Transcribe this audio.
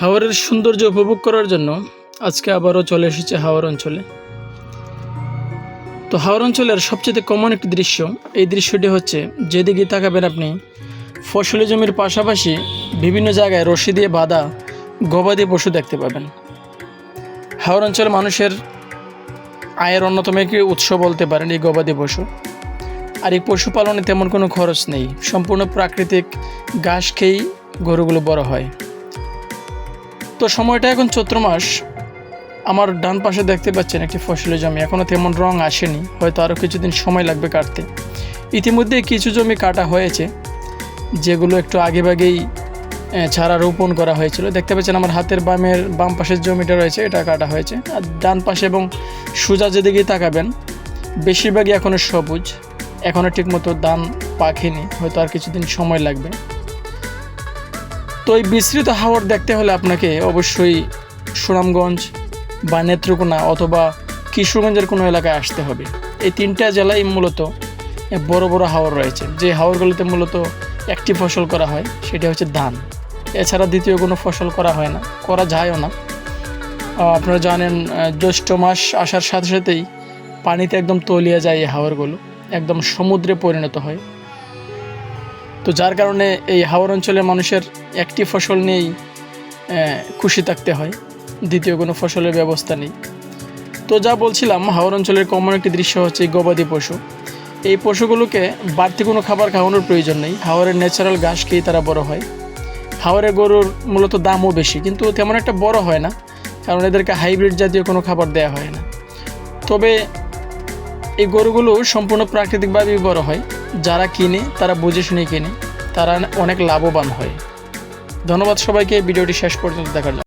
হাওরের সৌন্দর্য উপভোগ করার জন্য আজকে আবারও চলে এসেছে হাওর অঞ্চলে। তো হাওর অঞ্চলের সবচেয়ে কমন একটি দৃশ্য, এই দৃশ্যটি হচ্ছে যেদিকে তাকাবেন আপনি ফসলি জমির পাশাপাশি বিভিন্ন জায়গায় রশি দিয়ে বাঁধা গবাদি পশু দেখতে পাবেন। হাওর অঞ্চলের মানুষের আয়ের অন্যতম একটি উৎস বলতে পারেন এই গবাদি পশু। আর এই পশুপালনে তেমন কোনো খরচ নেই, সম্পূর্ণ প্রাকৃতিক ঘাস খেয়েই গরুগুলো বড় হয়। তো সময়টা এখন চৈত্র মাস। আমার ডান পাশে দেখতে পাচ্ছেন একটি ফসলি জমি, এখনও তেমন রং আসেনি, হয়তো আরও কিছুদিন সময় লাগবে কাটতে। ইতিমধ্যে কিছু জমি কাটা হয়েছে, যেগুলো একটু আগেভাগেই চারা রোপণ করা হয়েছিল। দেখতে পাচ্ছেন আমার হাতের বাম পাশের জমিটা রয়েছে, এটা কাটা হয়েছে। আর ডান পাশে এবং সোজা যেদিকেই তাকাবেন বেশিরভাগই এখনও সবুজ, এখনও ঠিকমতো ধান পাকেনি, হয়তো আর কিছুদিন সময় লাগবে। তো এই বিস্তৃত হাওর দেখতে হলে আপনাকে অবশ্যই সুনামগঞ্জ বা নেত্রকোনা অথবা কিশোরগঞ্জের কোনো এলাকায় আসতে হবে। এই তিনটা জেলায় মূলত বড় বড় হাওর রয়েছে, যে হাওরগুলোতে মূলত একটি ফসল করা হয়, সেটা হচ্ছে ধান। এছাড়া দ্বিতীয় কোনো ফসল করা হয় না, করা যায়ও না। আপনারা জানেন জ্যৈষ্ঠ মাস আসার সাথে সাথেই পানিতে একদম তলিয়ে যায় এই হাওরগুলো, একদম সমুদ্রে পরিণত হয়। তো যার কারণে এই হাওর অঞ্চলের মানুষের একটি ফসল নিয়েই খুশি থাকতে হয়, দ্বিতীয় কোনো ফসলের ব্যবস্থা নেই। তো যা বলছিলাম, হাওর অঞ্চলের কমন একটি দৃশ্য হচ্ছে গবাদি পশু। এই পশুগুলোকে বাড়তি কোনো খাবার খাওয়ানোর প্রয়োজন নেই, হাওরের ন্যাচারাল ঘাস খেয়েই তারা বড় হয়। হাওরের গরুর মূলত দামও বেশি, কিন্তু তেমন একটা বড় হয় না, কারণ এদেরকে হাইব্রিড জাতীয় কোনো খাবার দেওয়া হয় না। তবে এই গরুগুলো সম্পূর্ণ প্রাকৃতিকভাবেই বড় হয়। যারা কিনে তারা বুঝে শুনে কিনে, তারা অনেক লাভবান হয়। ধন্যবাদ সবাইকে ভিডিওটি শেষ পর্যন্ত দেখার জন্য।